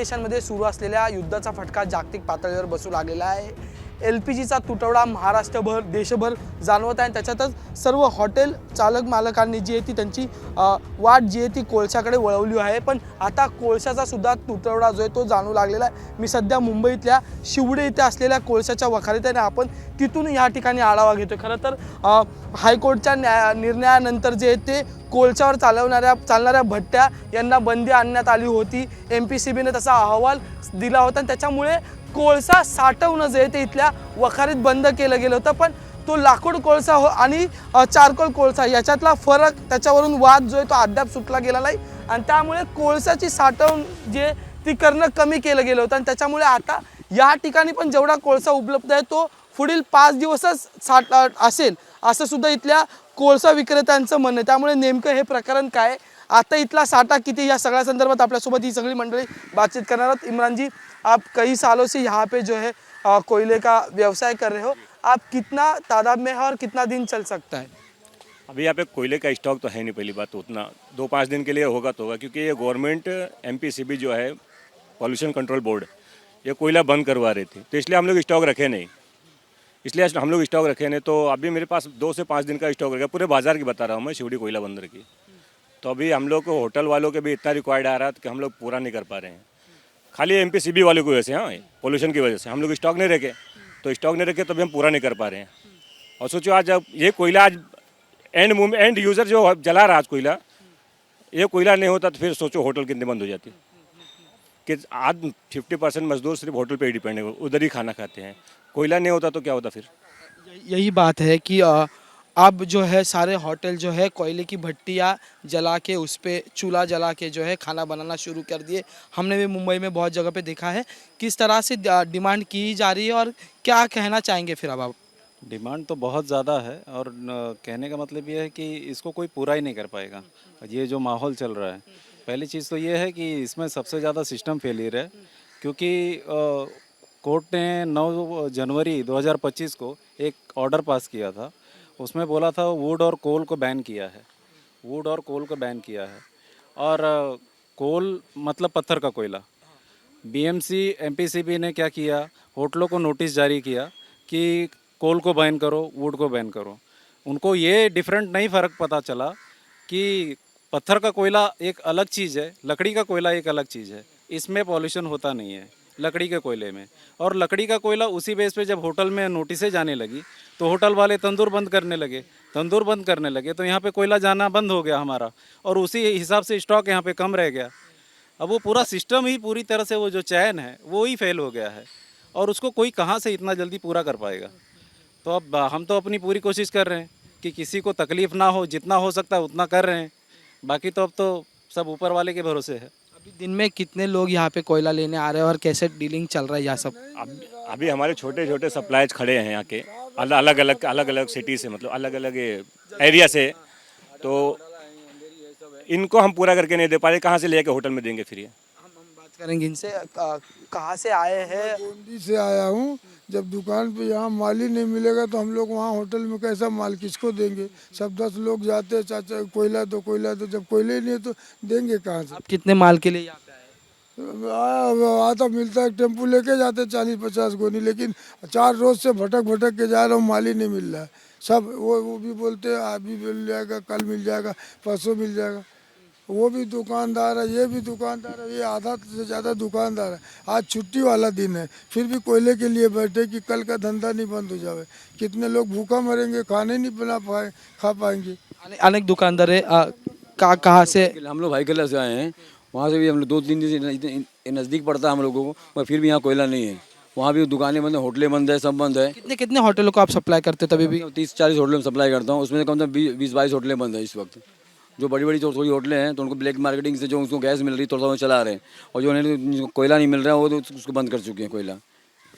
देशांमध्ये सुरू असलेल्या युद्धाचा फटका जागतिक पातळीवर बसू लागलेला आहे। LPGचा तुटवडा महाराष्ट्रभर देशभर जाणवत आहे। त्याच्यातच सर्व हॉटेल चालक मालकांनी जी आहे ती त्यांची वाट जी आहे ती कोळशाकडे वळवली आहे। पण आता कोळशाचा सुद्धा तुटवडा जो आहे तो जाणू लागलेला आहे। मी सध्या मुंबईतल्या शिवडे इथे असलेल्या कोळशाच्या वखारीत आहे। आपण तिथून या ठिकाणी आढावा घेतोय। खरं तर हायकोर्टच्या निर्णयानंतर जे आहे ते कोळशावर चालणाऱ्या भट्ट्या यांना बंदी आणण्यात आली होती। MPCBने तसा अहवाल दिला होता आणि त्याच्यामुळे कोळसा साठवणं जे ते इथल्या वखारीत बंद केलं गेलं होतं। पण तो लाकूड कोळसा आणि चारकोल कोळसा याच्यातला फरक, त्याच्यावरून वाद जो आहे तो अद्याप सुटला गेला नाही आणि त्यामुळे कोळशाची साठवण जे ती करणं कमी केलं गेलं होतं आणि त्याच्यामुळे आता या ठिकाणी पण जेवढा कोळसा उपलब्ध आहे तो पुढील 5 दिवसच असेल असं सुद्धा इथल्या कोळसा विक्रेत्यांचं म्हणणं आहे। त्यामुळे नेमकं हे प्रकरण काय, आता इथला साठा किती, या सगळ्या संदर्भात आपल्यासोबत ही सगळी मंडळी बातचीत करणार आहोत। इमरान जी, आप कई सालों से यहाँ पे जो है कोयले का व्यवसाय कर रहे हो, आप कितना तादाद में है और कितना दिन चल सकता है? अभी यहाँ पे कोयले का स्टॉक तो है नहीं, पहली बात तो उतना 2-5 दिन के लिए होगा तो होगा, क्योंकि ये गवर्नमेंट MPCB जो है पॉल्यूशन कंट्रोल बोर्ड, ये कोयला बंद करवा रही थी, तो इसलिए हम लोग स्टॉक रखे नहीं। तो अभी मेरे पास 2 से 5 दिन का स्टॉक रहेगा, पूरे बाजार की बता रहा हूँ मैं, शिवड़ी कोयला बंदर की। तो अभी हम लोग को होटल वालों के भी इतना रिक्वायर्ड आ रहा था कि हम लोग पूरा नहीं कर पा रहे हैं, खाली MPCB वालों की वजह से। हाँ, पोल्यूशन की वजह से हम लोग स्टॉक नहीं रखे, तो अभी हम पूरा नहीं कर पा रहे हैं। और सोचो आज जब ये कोयला आज एंड यूज़र जो जला रहा आज कोयला, ये कोयला नहीं होता तो फिर सोचो होटल कितने बंद हो जाती। कि आज 50% मजदूर सिर्फ होटल पे ही डिपेंड है, उधर ही खाना खाते हैं। कोयला नहीं होता तो क्या होता फिर? यही बात है कि अब जो है सारे होटल जो है कोयले की भट्टियाँ जला के उस पे चूल्हा जला के जो है खाना बनाना शुरू कर दिए। हमने भी मुंबई में बहुत जगह पे देखा है। किस तरह से डिमांड की जा रही है और क्या कहना चाहेंगे फिर अब आप? डिमांड तो बहुत ज़्यादा है और कहने का मतलब ये है कि इसको कोई पूरा ही नहीं कर पाएगा। ये जो माहौल चल रहा है, पहली चीज़ तो ये है कि इसमें सबसे ज़्यादा सिस्टम फेलियर है, क्योंकि कोर्ट ने 9 जनवरी 2025 को एक ऑर्डर पास किया था। उसमें बोला था वुड और कोल को बैन किया है। और कोल मतलब पत्थर का कोयला। BMC MPCB ने क्या किया, होटलों को नोटिस जारी किया कि कोल को बैन करो, वुड को बैन करो। उनको ये डिफरेंट नहीं फ़र्क पता चला कि पत्थर का कोयला एक अलग चीज़ है, लकड़ी का कोयला एक अलग चीज़ है। इसमें पॉल्यूशन होता नहीं है लकड़ी के कोयले में। और लकड़ी का कोयला उसी बेस पे जब होटल में नोटिसें जाने लगी तो होटल वाले तंदूर बंद करने लगे तो यहाँ पे कोयला जाना बंद हो गया हमारा, और उसी हिसाब से स्टॉक यहाँ पे कम रह गया। अब वो पूरा सिस्टम ही पूरी तरह से, वो जो चैन है वो ही फेल हो गया है, और उसको कोई कहाँ से इतना जल्दी पूरा कर पाएगा। तो अब हम तो अपनी पूरी कोशिश कर रहे हैं कि किसी को तकलीफ़ ना हो, जितना हो सकता है उतना कर रहे हैं। बाकी तो अब तो सब ऊपर वाले के भरोसे है। अभी दिन में कितने लोग यहाँ पे कोयला लेने आ रहे हैं और कैसे डीलिंग चल रहा है यह सब? अभी हमारे छोटे छोटे सप्लाइज खड़े हैं यहाँ के, अलग अलग सिटी से, मतलब अलग अलग एरिया से। तो इनको हम पूरा करके नहीं दे पा रहे, कहाँ से लेके होटल में देंगे फिर ये? हम बात करेंगे इनसे। कहाँ से आए हैं? बूंदी से आया हूँ। जब दुकान पे यहाँ माल ही नहीं मिलेगा तो हम लोग वहाँ होटल में कैसा माल किसको देंगे? सब 10 लोग जाते हैं, चाचा कोयला दो, जब कोयले ही नहीं है तो देंगे कहाँ से? आप कितने माल के लिए यहाँ पे आए? आता मिलता है, टेम्पू लेके जाते 40-50 गोनी, लेकिन 4 रोज से भटक के जा रहा हूँ, माल ही नहीं मिल रहा है। सब वो भी बोलते हैं अभी मिल जाएगा, कल मिल जाएगा, परसों मिल जाएगा। वो भी दुकानदार है, ये भी दुकानदार है, ये आधा से ज़्यादा दुकानदार है। आज छुट्टी वाला दिन है, फिर भी कोयले के लिए बैठे कि कल का धंधा नहीं बंद हो जाए। कितने लोग भूखा मरेंगे, खाने नहीं खा पाएंगे। अनेक दुकानदार है। कहाँ से? हम लोग भाई कला से आए हैं, वहाँ से भी हम लोग 2-3 दिन से नज़दीक पड़ता है हम लोगों को, पर फिर भी यहाँ कोयला नहीं है। वहाँ भी दुकानें बंद है, होटलें बंद है, सब बंद है। कितने होटलों को आप सप्लाई करते हो? तभी भी 30-40 होटलों में सप्लाई करता हूँ, उसमें से कम से कम 20-22 होटलें बंद है इस वक्त। जो बड़ी थोड़ी होटलें हैं तो उनको ब्लैक मार्केटिंग से जो उसको गैस मिल रही थोड़ा सा चला रहे हैं, और जो कोयला नहीं मिल रहा है वो तो उसको बंद कर चुके हैं कोयला।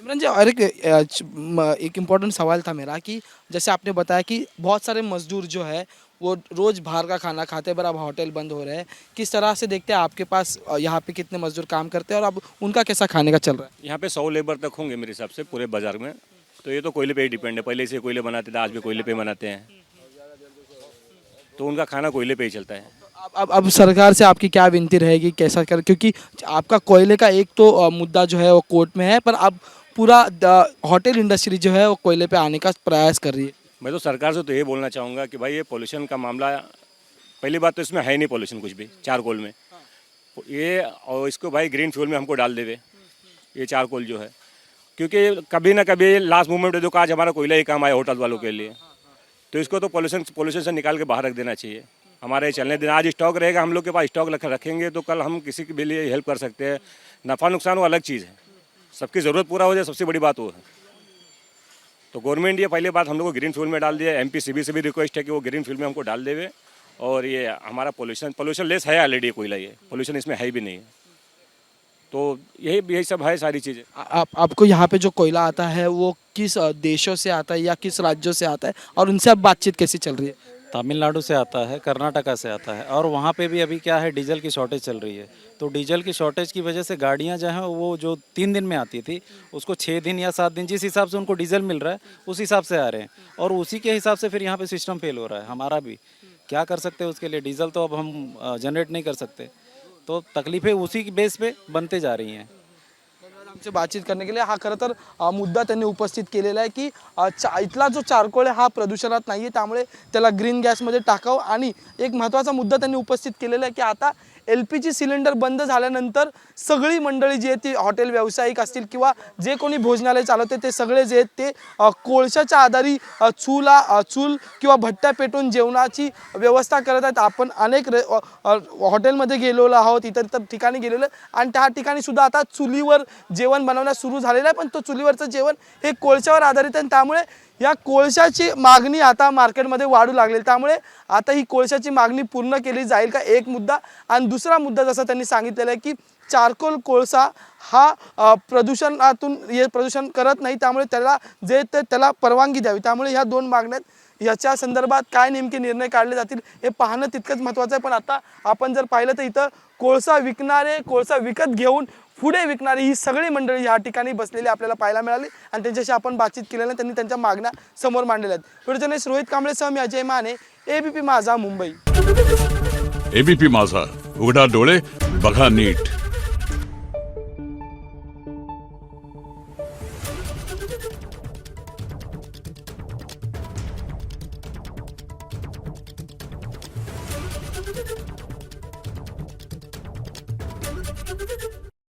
इमरान जी, और एक इम्पोर्टेंट सवाल था मेरा कि जैसे आपने बताया कि बहुत सारे मजदूर जो है वो रोज़ बाहर का खाना खाते हैं, पर अब होटल बंद हो रहे हैं। किस तरह से देखते हैं आपके पास यहाँ पे कितने मजदूर काम करते हैं और अब उनका कैसा खाने का चल रहा है? यहाँ पे 100 लेबर तक होंगे मेरे हिसाब से पूरे बाजार में। तो ये तो कोयले पे ही डिपेंड है, पहले से कोयले बनाते थे, आज भी कोयले पे बनाते हैं, तो उनका खाना कोयले पे ही चलता है। अब सरकार से आपकी क्या विनती रहेगी, कैसा कर, क्योंकि आपका कोयले का एक तो मुद्दा जो है वो कोर्ट में है, पर अब पूरा होटल इंडस्ट्री जो है वो कोयले पे आने का प्रयास कर रही है। मैं तो सरकार से तो ये बोलना चाहूँगा कि भाई ये पोल्यूशन का मामला, पहली बात तो इसमें है नहीं पोल्यूशन कुछ भी चारकोल में, ये और इसको भाई ग्रीन फ्यूल में हमको डाल देवे ये चारकोल जो है, क्योंकि कभी ना कभी लास्ट मोमेंट देखो आज हमारा कोयला ही काम आया होटल वालों के लिए, तो इसको तो पोल्यूशन से निकाल के बाहर रख देना चाहिए। हमारे चलने दिन आज स्टॉक रहेगा, हम लोग के पास स्टॉक रखेंगे तो कल हम किसी के भी लिए हेल्प कर सकते हैं। नफ़ा नुकसान वो अलग चीज़ है, सबकी ज़रूरत पूरा हो जाए सबसे बड़ी बात वो है। तो गवर्नमेंट ये पहले बात हम लोग को ग्रीन फ्यूल में डाल दिया, MPCB से भी रिक्वेस्ट है कि वो ग्रीन फ्यूल में हमको डाल देवे, और ये हमारा पोल्यूशन लेस है ऑलरेडी कोयला, ये पोल्यूशन इसमें है भी नहीं है। तो यही सब है सारी चीज़ें। आपको यहाँ पे जो कोयला आता है वो किस देशों से आता है या किस राज्यों से आता है, और उनसे अब बातचीत कैसी चल रही है? तमिलनाडु से आता है, कर्नाटका से आता है, और वहाँ पे भी अभी क्या है, डीजल की शॉर्टेज चल रही है। तो डीजल की शॉर्टेज की वजह से गाड़ियाँ जो हैं वो जो 3 दिन में आती थी उसको 6 दिन या 7 दिन, जिस हिसाब से उनको डीजल मिल रहा है उस हिसाब से आ रहे हैं, और उसी के हिसाब से फिर यहाँ पे सिस्टम फेल हो रहा है। हमारा भी क्या कर सकते हैं उसके लिए, डीजल तो अब हम जनरेट नहीं कर सकते, तो तकलीफें उसी की बेस पे बनते जा रही हैं। आमची बातचीत करने के लिए हा खरं तर मुद्दा त्यांनी उपस्थित केलेला आहे की इथला जो चारकोल आहे हा प्रदूषणात नाही आहे, त्यामुळे त्याला ग्रीन गॅसमध्ये टाकावं। आणि एक महत्त्वाचा मुद्दा त्यांनी उपस्थित केलेला आहे की आता LPG सिलेंडर बंद झाल्यानंतर सगळी मंडळी जी आहे ती हॉटेल व्यावसायिक असतील किंवा जे कोणी भोजनालय चालवते ते सगळे जे आहेत ते कोळशाच्या आधारी चूल किंवा भट्ट्या पेटून जेवणाची व्यवस्था करत आहेत। आपण अनेक हॉटेलमध्ये गेलेलो आहोत, इतर ठिकाणी गेलेलो, आणि त्या ठिकाणी सुद्धा आता चुलीवर जेवण बनवण्यास सुरू झालेलं आहे, पण तो चुलीवरचं जेवण हे कोळशावर आधारित आहे, त्यामुळे या कोळशाची मागणी आता मार्केटमध्ये वाढू लागली। त्यामुळे आता ही कोळशाची मागणी पूर्ण केली जाईल का, एक मुद्दा। आणि दुसरा मुद्दा जसा त्यांनी सांगितलेला आहे की चारकोल कोळसा हा प्रदूषण करत नाही, त्यामुळे त्याला परवानगी द्यावी। त्यामुळे ह्या दोन मागण्यात याच्या संदर्भात काय नेमके निर्णय काढले जातील हे पाहणं तितकंच महत्त्वाचं आहे। पण आता आपण जर पाहिलं तर इथं कोळसा विकत घेऊन पुढे विकणारी ही सगळी मंडळी या ठिकाणी बसलेली आपल्याला पाहायला मिळाली, आणि त्यांच्याशी आपण बातचीत केल्याने त्यांनी त्यांच्या मागण्या समोर मांडलेल्या आहेत। व्हिडिओ जर्नलिस्ट रोहित कांबळेसह मी अजय माने, ABP माझा मुंबई। ABP माझा, उघडा डोळे बघा नीट।